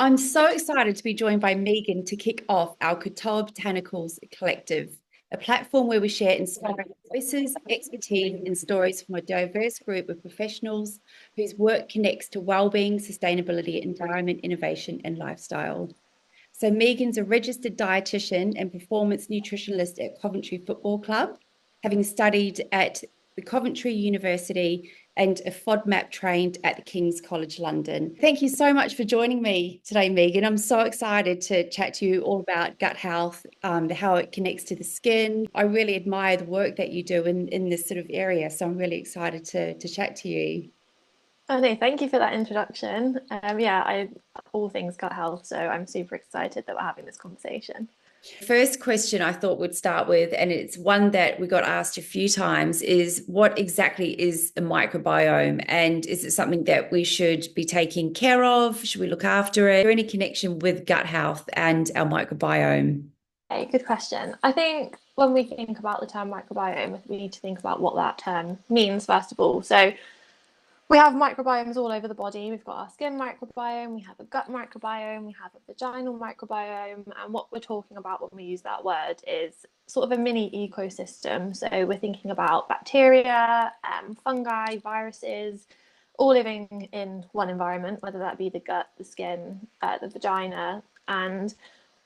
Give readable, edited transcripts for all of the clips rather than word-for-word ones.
I'm so excited to be joined by Megan to kick off our Katoa Botanicals Collective, a platform where we share inspiring voices, expertise, and stories from a diverse group of professionals whose work connects to wellbeing, sustainability, environment, innovation, and lifestyle. So Megan's a registered dietitian and performance nutritionist at Coventry Football Club, having studied at the Coventry University and a FODMAP trained at the King's College London. Thank you so much for joining me today, Megan. I'm so excited to chat to you all about gut health, how it connects to the skin. I really admire the work that you do in this sort of area, so I'm really excited to chat to you. Oh no, thank you for that introduction. Yeah, I all things gut health, so I'm super excited that we're having this conversation. First question I thought we'd start with, and it's one that we got asked a few times, is what exactly is a microbiome? And is it something that we should be taking care of? Should we look after it? Is there any connection with gut health and our microbiome? Okay, good question. I think when we think about the term microbiome, we need to think about what that term means first of all. So we have microbiomes all over the body. We've got our skin microbiome, we have a gut microbiome, we have a vaginal microbiome. And what we're talking about when we use that word is sort of a mini ecosystem. So we're thinking about bacteria, fungi, viruses, all living in one environment, whether that be the gut, the skin, the vagina. And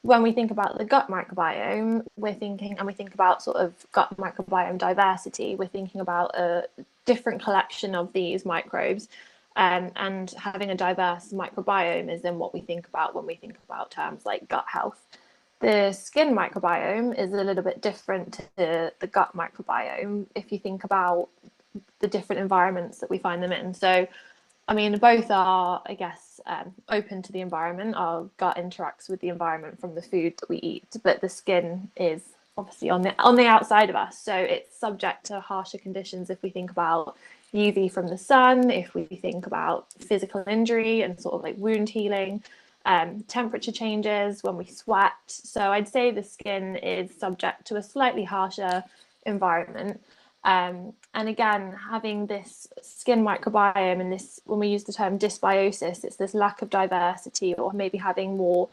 when we think about the gut microbiome, we think about sort of gut microbiome diversity, we're thinking about a different collection of these microbes. And having a diverse microbiome is then what we think about when we think about terms like gut health. The skin microbiome is a little bit different to the gut microbiome if you think about the different environments that we find them in. So I mean, both are, I guess, open to the environment. Our gut interacts with the environment from the food that we eat, but the skin is obviously on the outside of us, so it's subject to harsher conditions if we think about UV from the sun, if we think about physical injury and sort of like wound healing, temperature changes when we sweat. So I'd say the skin is subject to a slightly harsher environment. And again, having this skin microbiome and this, when we use the term dysbiosis, it's this lack of diversity or maybe having more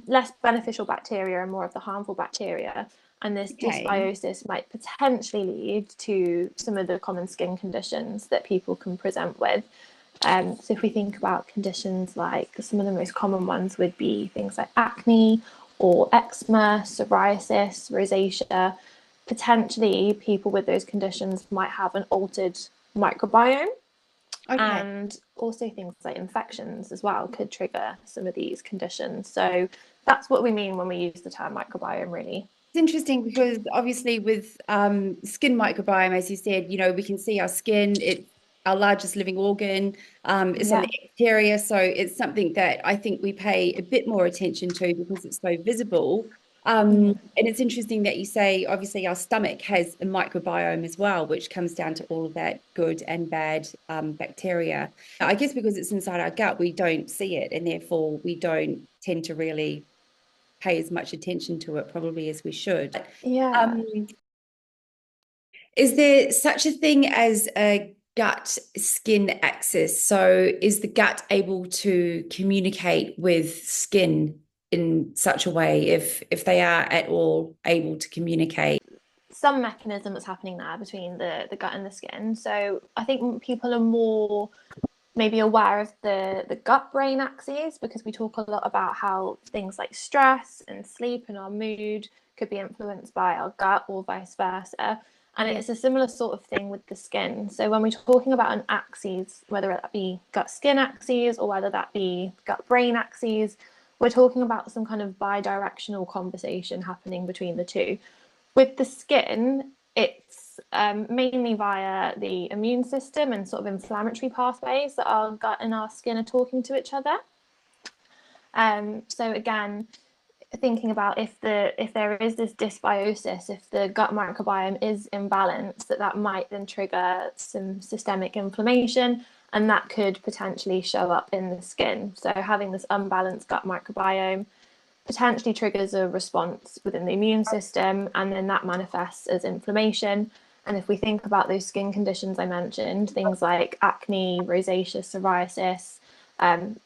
less beneficial bacteria and more of the harmful bacteria. And this Okay. dysbiosis might potentially lead to some of the common skin conditions that people can present with. So if we think about conditions like some of the most common ones would be things like acne or eczema, psoriasis, rosacea. Potentially, people with those conditions might have an altered microbiome, Okay. and also things like infections as well could trigger some of these conditions. So that's what we mean when we use the term microbiome, really. It's interesting because obviously with skin microbiome, as you said, we can see our skin, it's our largest living organ. It's on the Yeah. exterior. So it's something that I think we pay a bit more attention to because it's so visible. And it's interesting that you say, obviously, our stomach has a microbiome as well, which comes down to all of that good and bad bacteria. I guess because it's inside our gut, we don't see it, and therefore we don't tend to really pay as much attention to it probably as we should. Yeah. Um, is there such a thing as a gut skin axis? So is the gut able to communicate with skin in such a way if they are at all able to communicate? Some mechanism that's happening there between the gut and the skin. So I think people are more maybe aware of the gut brain axes because we talk a lot about how things like stress and sleep and our mood could be influenced by our gut or vice versa. And Yeah. it's a similar sort of thing with the skin. So when we're talking about an axis, whether that be gut skin axes or whether that be gut brain axes, we're talking about some kind of bidirectional conversation happening between the two. With the skin, it's mainly via the immune system and sort of inflammatory pathways that our gut and our skin are talking to each other. So again, thinking about if there is this dysbiosis, if the gut microbiome is imbalanced, that might then trigger some systemic inflammation, and that could potentially show up in the skin. So having this unbalanced gut microbiome potentially triggers a response within the immune system, and then that manifests as inflammation. And if we think about those skin conditions I mentioned, things like acne, rosacea, psoriasis,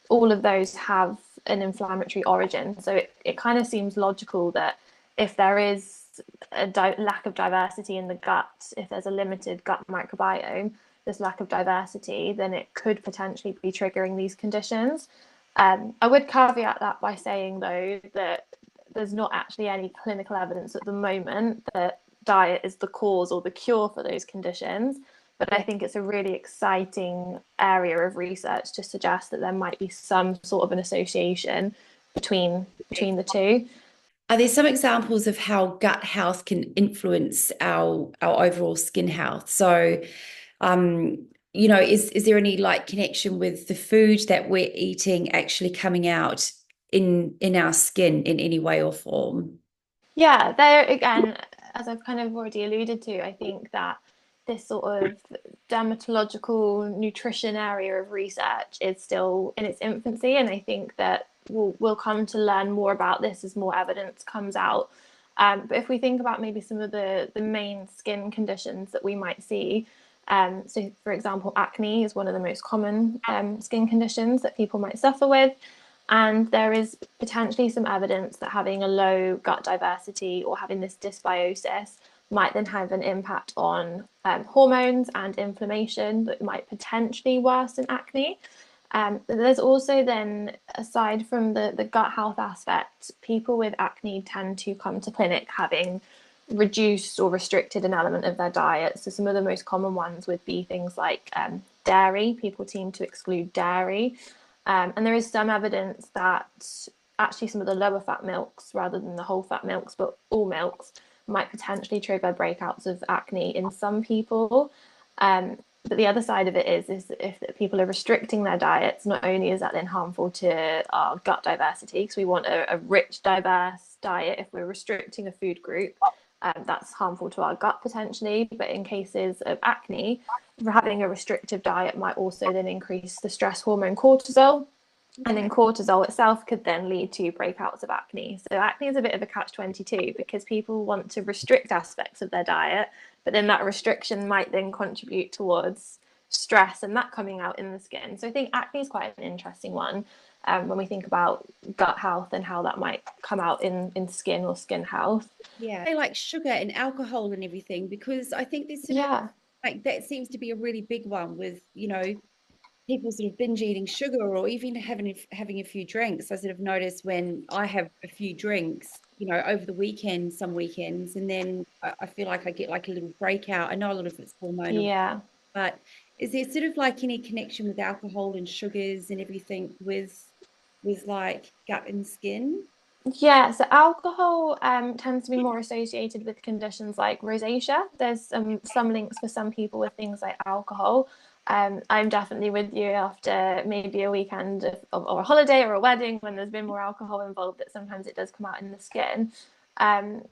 all of those have an inflammatory origin. So it kind of seems logical that if there is a lack of diversity in the gut, if there's a limited gut microbiome, this lack of diversity, then it could potentially be triggering these conditions. I would caveat that by saying, though, that there's not actually any clinical evidence at the moment that diet is the cause or the cure for those conditions. But I think it's a really exciting area of research to suggest that there might be some sort of an association between the two. Are there some examples of how gut health can influence our overall skin health? So, is there any like connection with the food that we're eating actually coming out in our skin in any way or form? Yeah, there again, as I've kind of already alluded to, I think that this sort of dermatological nutrition area of research is still in its infancy, and I think that we'll come to learn more about this as more evidence comes out. But if we think about maybe some of the main skin conditions that we might see, so for example, acne is one of the most common skin conditions that people might suffer with. And there is potentially some evidence that having a low gut diversity or having this dysbiosis might then have an impact on hormones and inflammation that might potentially worsen acne. There's also then, aside from the gut health aspect, people with acne tend to come to clinic having reduced or restricted an element of their diet. So some of the most common ones would be things like dairy. People seem to exclude dairy. And there is some evidence that actually some of the lower fat milks, rather than the whole fat milks, but all milks, might potentially trigger breakouts of acne in some people. But the other side of it is if people are restricting their diets, not only is that then harmful to our gut diversity, because we want a rich, diverse diet. If we're restricting a food group, that's harmful to our gut potentially. But in cases of acne, having a restrictive diet might also then increase the stress hormone cortisol. And then cortisol itself could then lead to breakouts of acne. So acne is a bit of a catch-22 because people want to restrict aspects of their diet, but then that restriction might then contribute towards stress and that coming out in the skin. So I think acne is quite an interesting one when we think about gut health and how that might come out in skin or skin health. Yeah, they like sugar and alcohol and everything, because I think this sort of Yeah. like that seems to be a really big one with, people sort of binge eating sugar or even having a few drinks. I sort of notice when I have a few drinks, over the weekend, some weekends, and then I feel like I get like a little breakout. I know a lot of it's hormonal, Yeah. but is there sort of like any connection with alcohol and sugars and everything with like gut and skin? Yeah, so alcohol tends to be more associated with conditions like rosacea. There's some links for some people with things like alcohol. I'm definitely with you after maybe a weekend or a holiday or a wedding when there's been more alcohol involved, that sometimes it does come out in the skin. Um,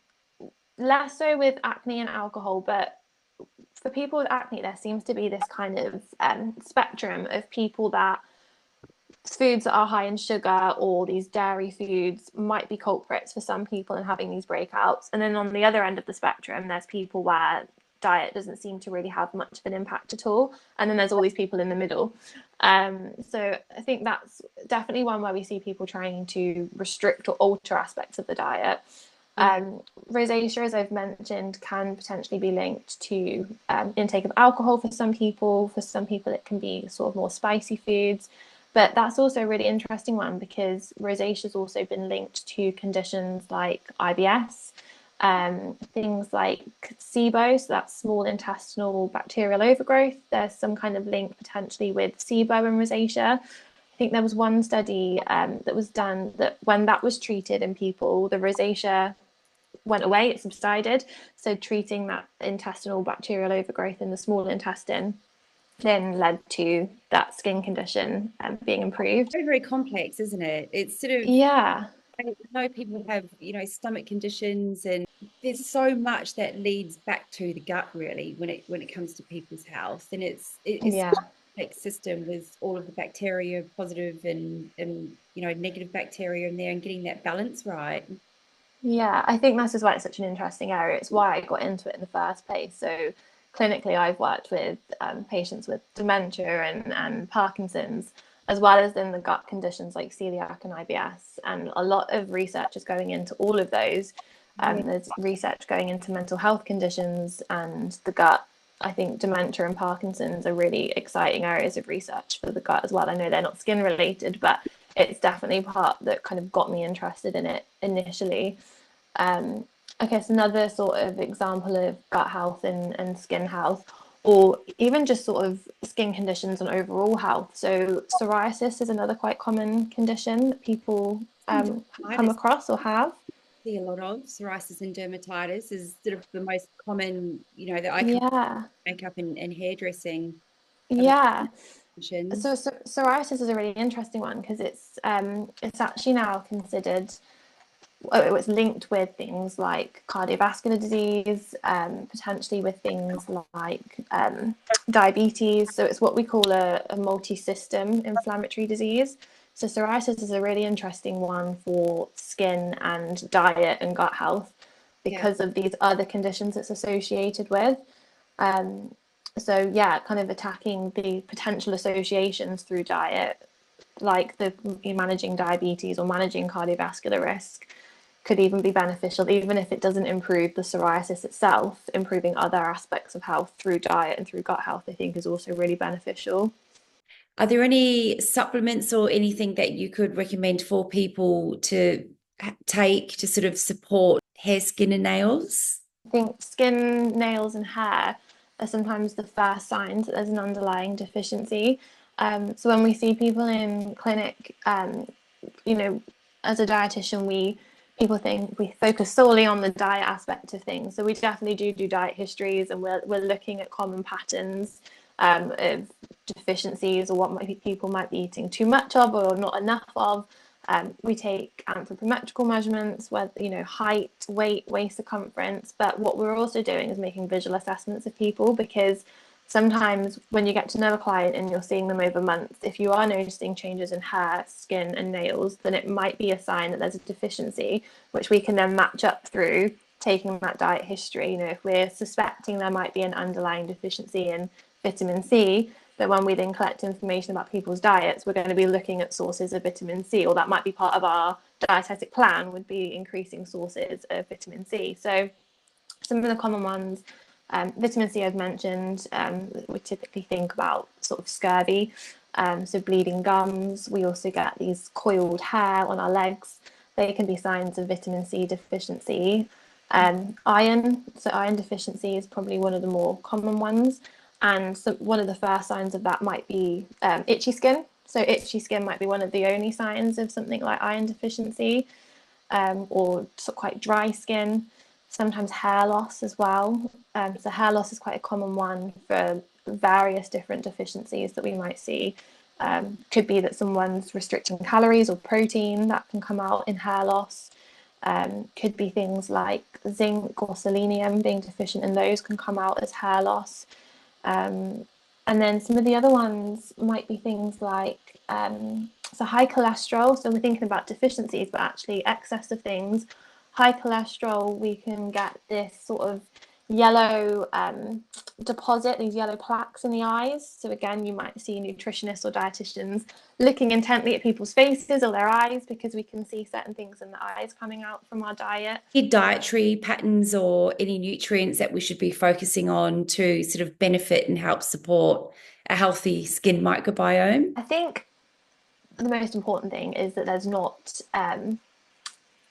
Less so with acne and alcohol, but for people with acne, there seems to be this kind of spectrum of people that foods that are high in sugar or these dairy foods might be culprits for some people in having these breakouts. And then on the other end of the spectrum, there's people where diet doesn't seem to really have much of an impact at all. And then there's all these people in the middle. So I think that's definitely one where we see people trying to restrict or alter aspects of the diet. Rosacea, as I've mentioned, can potentially be linked to intake of alcohol for some people. For some people, it can be sort of more spicy foods. But that's also a really interesting one because rosacea has also been linked to conditions like IBS, things like SIBO, so that's small intestinal bacterial overgrowth. There's some kind of link potentially with SIBO and rosacea. I think there was one study that was done that when that was treated in people, the rosacea went away, it subsided. So treating that intestinal bacterial overgrowth in the small intestine then led to that skin condition being improved. Very, very complex, isn't it? It's sort of, Yeah. I know people have, stomach conditions, and there's so much that leads back to the gut really when it comes to people's health. And it's Yeah. a complex system with all of the bacteria, positive and negative bacteria in there, and getting that balance right. Yeah, I think this is why it's such an interesting area. It's why I got into it in the first place. So clinically, I've worked with patients with dementia and Parkinson's. as well as in the gut conditions like celiac and IBS. And a lot of research is going into all of those. There's research going into mental health conditions and the gut. I think dementia and Parkinson's are really exciting areas of research for the gut as well. I know they're not skin related, but it's definitely part that kind of got me interested in it initially. I guess another sort of example of gut health and skin health, or even just sort of skin conditions and overall health. So psoriasis is another quite common condition that people come across or have. See a lot of psoriasis and dermatitis is sort of the most common, that I can Yeah. makeup and hairdressing Yeah. conditions. So psoriasis is a really interesting one because it's actually now considered, it's linked with things like cardiovascular disease, potentially with things like diabetes. So it's what we call a multi-system inflammatory disease. So psoriasis is a really interesting one for skin and diet and gut health because of these other conditions it's associated with. So yeah, kind of attacking the potential associations through diet, like the managing diabetes or managing cardiovascular risk, could even be beneficial, even if it doesn't improve the psoriasis itself. Improving other aspects of health through diet and through gut health, I think, is also really beneficial. Are there any supplements or anything that you could recommend for people to take to sort of support hair, skin, and nails? I think skin, nails, and hair are sometimes the first signs that there's an underlying deficiency. So when we see people in clinic, as a dietitian, people think we focus solely on the diet aspect of things. So we definitely do diet histories, and we're looking at common patterns of deficiencies or what people might be eating too much of or not enough of. We take anthropometrical measurements, whether height, weight, waist circumference. But what we're also doing is making visual assessments of people, because sometimes when you get to know a client and you're seeing them over months, if you are noticing changes in hair, skin, and nails, then it might be a sign that there's a deficiency, which we can then match up through taking that diet history. If we're suspecting there might be an underlying deficiency in vitamin C, but when we then collect information about people's diets, we're going to be looking at sources of vitamin C, or that might be part of our dietetic plan, would be increasing sources of vitamin C. So some of the common ones, vitamin C I've mentioned, we typically think about sort of scurvy, so bleeding gums. We also get these coiled hair on our legs. They can be signs of vitamin C deficiency. Iron, so iron deficiency is probably one of the more common ones. And so one of the first signs of that might be itchy skin. So itchy skin might be one of the only signs of something like iron deficiency, or sort of quite dry skin. Sometimes hair loss as well. So hair loss is quite a common one for various different deficiencies that we might see. Could be that someone's restricting calories or protein, that can come out in hair loss. Could be things like zinc or selenium, being deficient in those can come out as hair loss. And then some of the other ones might be things like so high cholesterol. So we're thinking about deficiencies, but actually excess of things. High cholesterol, we can get this sort of yellow deposit, these yellow plaques in the eyes. So again, you might see nutritionists or dietitians looking intently at people's faces or their eyes, because we can see certain things in the eyes coming out from our diet. Any dietary patterns or any nutrients that we should be focusing on to sort of benefit and help support a healthy skin microbiome? I think the most important thing is that there's not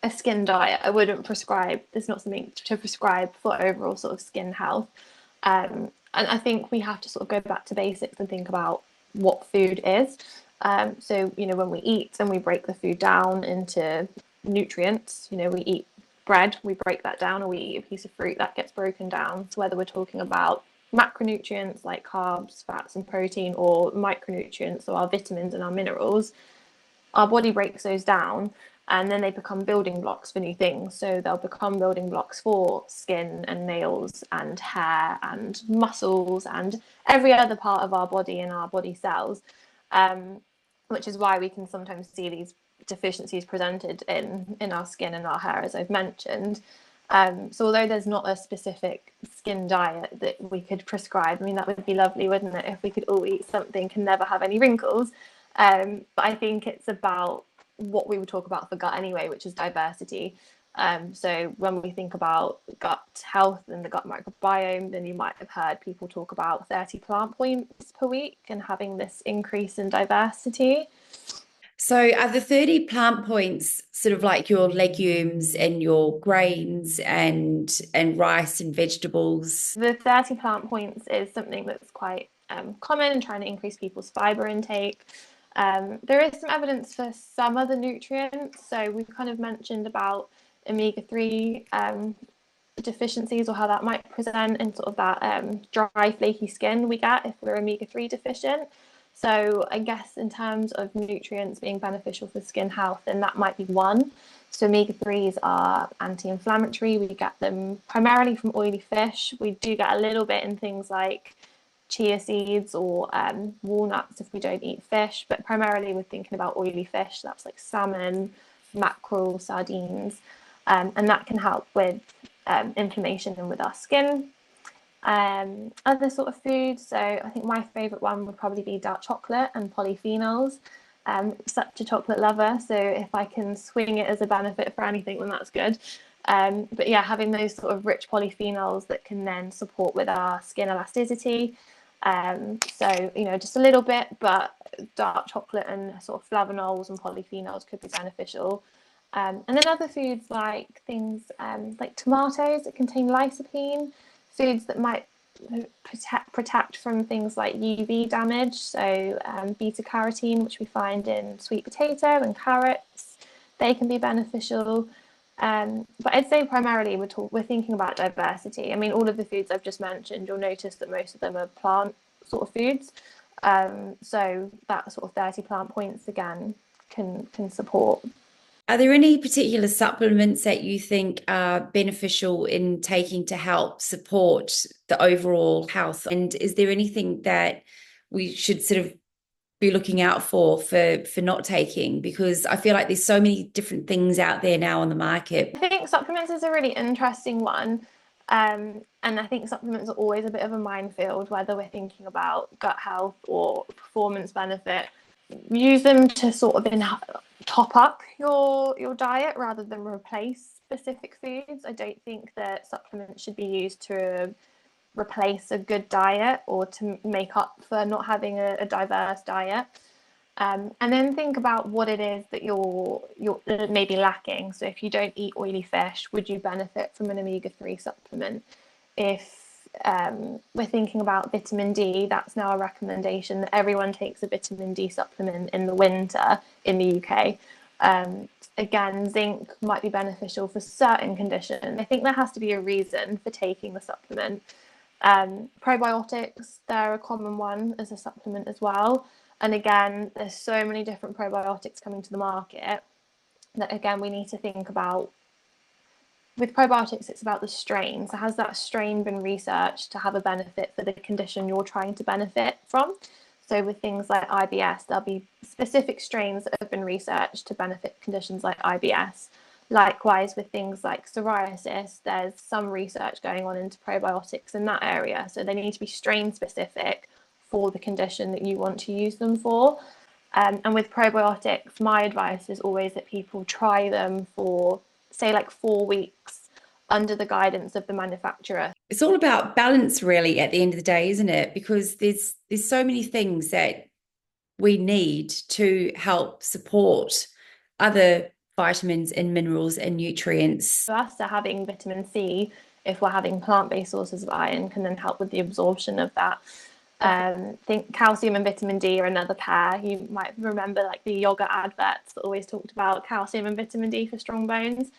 a skin diet. I wouldn't prescribe, there's not something to prescribe for overall sort of skin health. And I think we have to sort of go back to basics and think about what food is. So, when we eat and we break the food down into nutrients, we eat bread, we break that down, or we eat a piece of fruit, that gets broken down. So whether we're talking about macronutrients like carbs, fats, and protein, or micronutrients, so our vitamins and our minerals, our body breaks those down, and then they become building blocks for new things. So they'll become building blocks for skin and nails and hair and muscles and every other part of our body and our body cells, which is why we can sometimes see these deficiencies presented in our skin and our hair, as I've mentioned. So although there's not a specific skin diet that we could prescribe, I mean, that would be lovely, wouldn't it, if we could all eat something and never have any wrinkles. But I think it's about what we would talk about for gut anyway, which is diversity. So when we think about gut health and the gut microbiome, then you might have heard people talk about 30 plant points per week and having this increase in diversity. So are the 30 plant points sort of like your legumes and your grains and rice and vegetables? The 30 plant points is something that's quite common in trying to increase people's fiber intake. There is some evidence for some other nutrients. So we've kind of mentioned about omega-3 deficiencies, or how that might present in sort of that dry, flaky skin we get if we're omega-3 deficient. So I guess in terms of nutrients being beneficial for skin health, then that might be one. So omega-3s are anti-inflammatory. We get them primarily from oily fish. We do get a little bit in things like chia seeds or walnuts if we don't eat fish, but primarily we're thinking about oily fish. That's like salmon, mackerel, sardines, and that can help with inflammation and with our skin. Other sort of foods, so I think my favourite one would probably be dark chocolate and polyphenols. Such a chocolate lover, so if I can swing it as a benefit for anything, then that's good. But yeah, having those sort of rich polyphenols that can then support with our skin elasticity. So, you know, just a little bit, but dark chocolate and sort of flavonols and polyphenols could be beneficial. And then other foods like things like tomatoes that contain lycopene, foods that might protect from things like UV damage. So beta carotene, which we find in sweet potato and carrots, they can be beneficial. But I'd say primarily we're thinking about diversity. I mean, all of the foods I've just mentioned, you'll notice that most of them are plant sort of foods. So that sort of 30 plant points again can support. Are there any particular supplements that you think are beneficial in taking to help support the overall health? And is there anything that we should sort of be looking out for not taking? Because I feel like there's so many different things out there now on the market. I think supplements is a really interesting one. And I think supplements are always a bit of a minefield, whether we're thinking about gut health or performance benefit. Use them to sort of top up your diet rather than replace specific foods. I don't think that supplements should be used to replace a good diet or to make up for not having a diverse diet. And then think about what it is that you're maybe lacking. So if you don't eat oily fish, would you benefit from an omega-3 supplement? If we're thinking about vitamin D, that's now a recommendation that everyone takes a vitamin D supplement in the winter in the UK. Again, zinc might be beneficial for certain conditions. I think there has to be a reason for taking the supplement. Probiotics, they're a common one as a supplement as well. And again, there's so many different probiotics coming to the market that, again, we need to think about. With probiotics, it's about the strain. So has that strain been researched to have a benefit for the condition you're trying to benefit from? So with things like IBS, there'll be specific strains that have been researched to benefit conditions like IBS. Likewise, with things like psoriasis, there's some research going on into probiotics in that area. So they need to be strain specific for the condition that you want to use them for. And with probiotics, my advice is always that people try them for, say, like 4 weeks under the guidance of the manufacturer. It's all about balance, really, at the end of the day, isn't it? Because there's so many things that we need to help support other vitamins and minerals and nutrients. For us, so having vitamin C, if we're having plant-based sources of iron, can then help with the absorption of that. I think calcium and vitamin D are another pair. You might remember like the yogurt adverts that always talked about calcium and vitamin D for strong bones.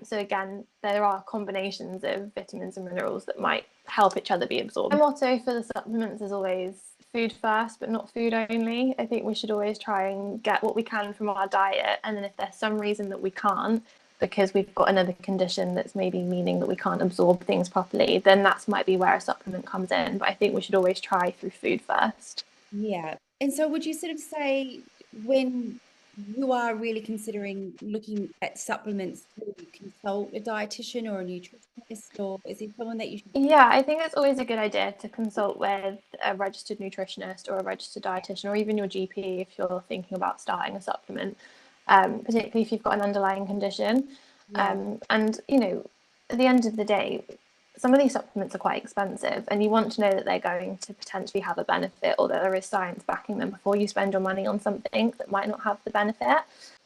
So again, there are combinations of vitamins and minerals that might help each other be absorbed. My motto for the supplements is always food first, but not food only. I think we should always try and get what we can from our diet. And then if there's some reason that we can't, because we've got another condition that's maybe meaning that we can't absorb things properly, then that might be where a supplement comes in. But I think we should always try through food first. Yeah. And so would you sort of say when you are really considering looking at supplements to consult a dietitian or a nutritionist, or is it someone that you should? Yeah, I think it's always a good idea to consult with a registered nutritionist or a registered dietitian, or even your GP if you're thinking about starting a supplement, particularly if you've got an underlying condition. Yeah. And, you know, at the end of the day, some of these supplements are quite expensive, and you want to know that they're going to potentially have a benefit, or that there is science backing them before you spend your money on something that might not have the benefit.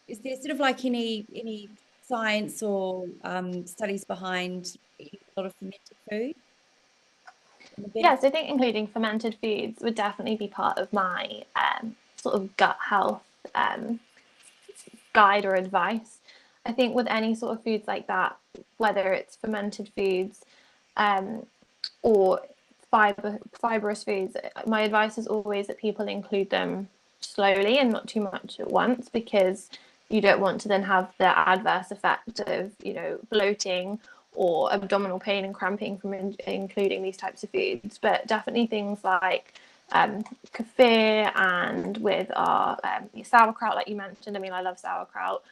Is there sort of like any science or studies behind eating a lot of fermented food and the benefits? Yes, I think including fermented foods would definitely be part of my sort of gut health um, guide or advice. I think with any sort of foods like that, whether it's fermented foods um, or fibrous foods, my advice is always that people include them slowly and not too much at once, because you don't want to then have the adverse effect of, you know, bloating or abdominal pain and cramping from including these types of foods. But definitely things like kefir, and with our sauerkraut, like you mentioned. I mean, I love sauerkraut.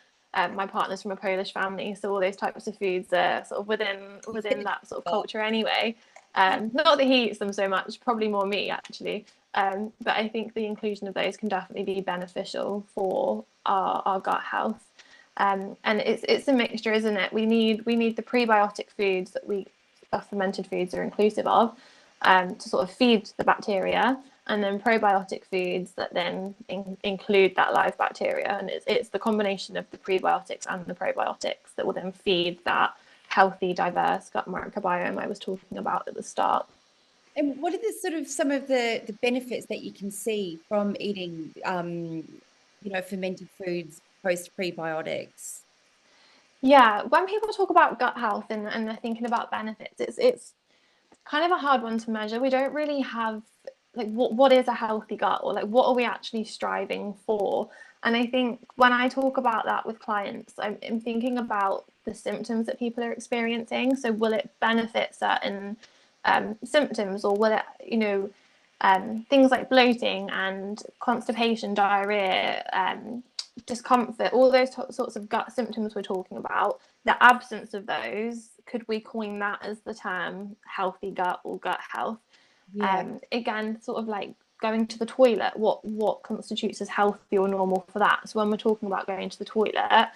My partner's from a Polish family, so all those types of foods are sort of within that sort of culture anyway. Not that he eats them so much, probably more me actually. But I think the inclusion of those can definitely be beneficial for our gut health. And it's a mixture, isn't it? We need the prebiotic foods that fermented foods are inclusive of, to sort of feed the bacteria, and then probiotic foods that then include that live bacteria. And it's the combination of the prebiotics and the probiotics that will then feed that healthy, diverse gut microbiome I was talking about at the start. And what are the sort of some of the benefits that you can see from eating, fermented foods post prebiotics? Yeah, when people talk about gut health and they're thinking about benefits, it's kind of a hard one to measure. We don't really have like what is a healthy gut, or like what are we actually striving for. And I think when I talk about that with clients, I'm thinking about the symptoms that people are experiencing. So will it benefit certain symptoms, or will it, you know, things like bloating and constipation, diarrhea, discomfort, all those sorts of gut symptoms we're talking about, the absence of those, could we coin that as the term healthy gut or gut health? Yeah. Again, sort of like going to the toilet, what constitutes as healthy or normal for that? So when we're talking about going to the toilet,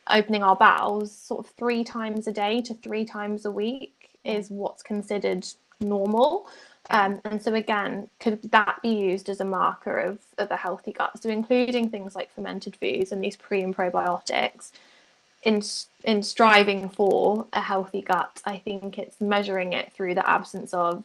opening our bowels sort of 3 times a day to 3 times a week is what's considered normal. And so again, could that be used as a marker of a healthy gut? So including things like fermented foods and these pre and probiotics in striving for a healthy gut, I think it's measuring it through the absence of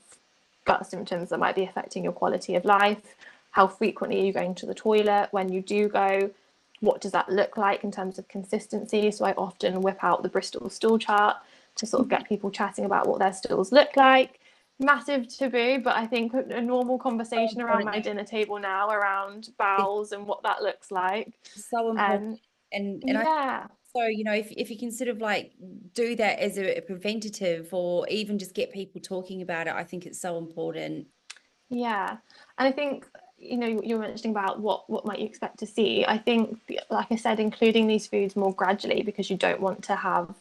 gut symptoms that might be affecting your quality of life. How frequently are you going to the toilet? When you do go, what does that look like in terms of consistency? So I often whip out the Bristol stool chart to sort of get people chatting about what their stools look like. Massive taboo, but I think a normal conversation around my dinner table now around It's bowels and what that looks like. so important. Um, And I yeah, so, if you can sort of like do that as a preventative or even just get people talking about it, I think it's so important. yeah, and I think, you know, you were mentioning about what might you expect to see. I think, like I said, including these foods more gradually, because you don't want to have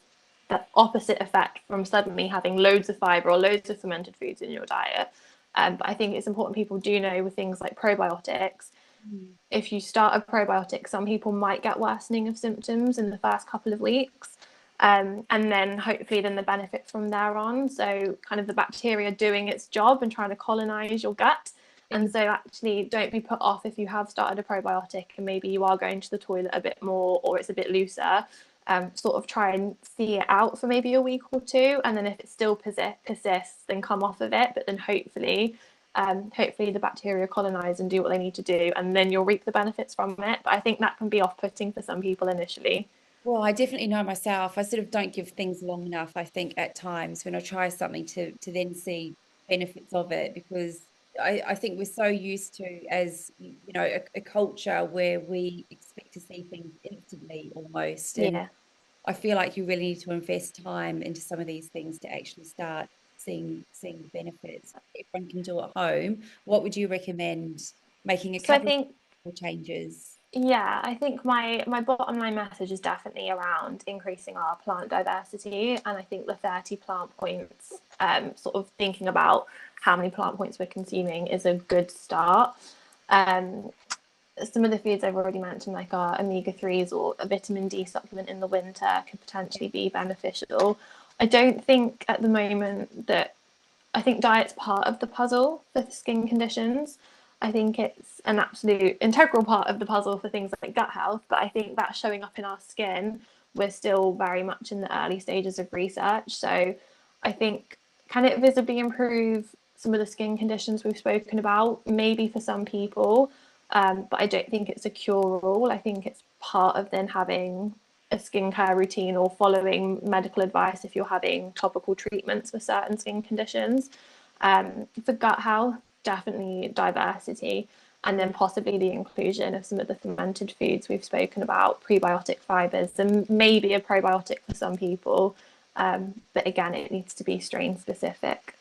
the opposite effect from suddenly having loads of fiber or loads of fermented foods in your diet. But I think it's important people do know with things like probiotics. Mm. If you start a probiotic, some people might get worsening of symptoms in the first couple of weeks. And then hopefully then the benefits from there on. So kind of the bacteria doing its job and trying to colonize your gut. And And you so actually don't be put off if you have started a probiotic and maybe you are going to the toilet a bit more or it's a bit looser. Sort of try and see it out for maybe a week or two. And then if it still persists, then come off of it. But then hopefully the bacteria colonize and do what they need to do, and then you'll reap the benefits from it. But I think that can be off-putting for some people initially. well, I definitely know myself. I sort of don't give things long enough, I think, at times when I try something to then see benefits of it, because I think we're so used to, as a culture where we expect to see things instantly almost. And Yeah. I feel like you really need to invest time into some of these things to actually start seeing the benefits. Everyone can do at home. What would you recommend? Making a So I couple of think changes. Yeah, I think my bottom line message is definitely around increasing our plant diversity, and I think the 30 plant points, sort of thinking about how many plant points we're consuming is a good start. Um, some of the foods I've already mentioned, like our omega-3s or a vitamin D supplement in the winter, could potentially be beneficial. I don't think at the moment that I think diet's part of the puzzle for skin conditions. I think it's an absolute integral part of the puzzle for things like gut health, but I think that's showing up in our skin. We're still very much in the early stages of research. So I think, can it visibly improve some of the skin conditions we've spoken about? Maybe for some people, but I don't think it's a cure-all. I think it's part of then having a skincare routine or following medical advice if you're having topical treatments for certain skin conditions. For gut health, definitely diversity, and then possibly the inclusion of some of the fermented foods we've spoken about, prebiotic fibres, and maybe a probiotic for some people. But again, it needs to be strain specific.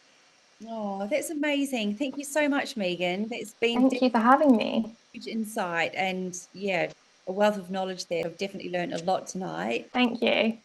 Oh, that's amazing. Thank you so much, Megan. It's been Thank you for having me. huge insight and yeah, a wealth of knowledge there. I've definitely learned a lot tonight. Thank you.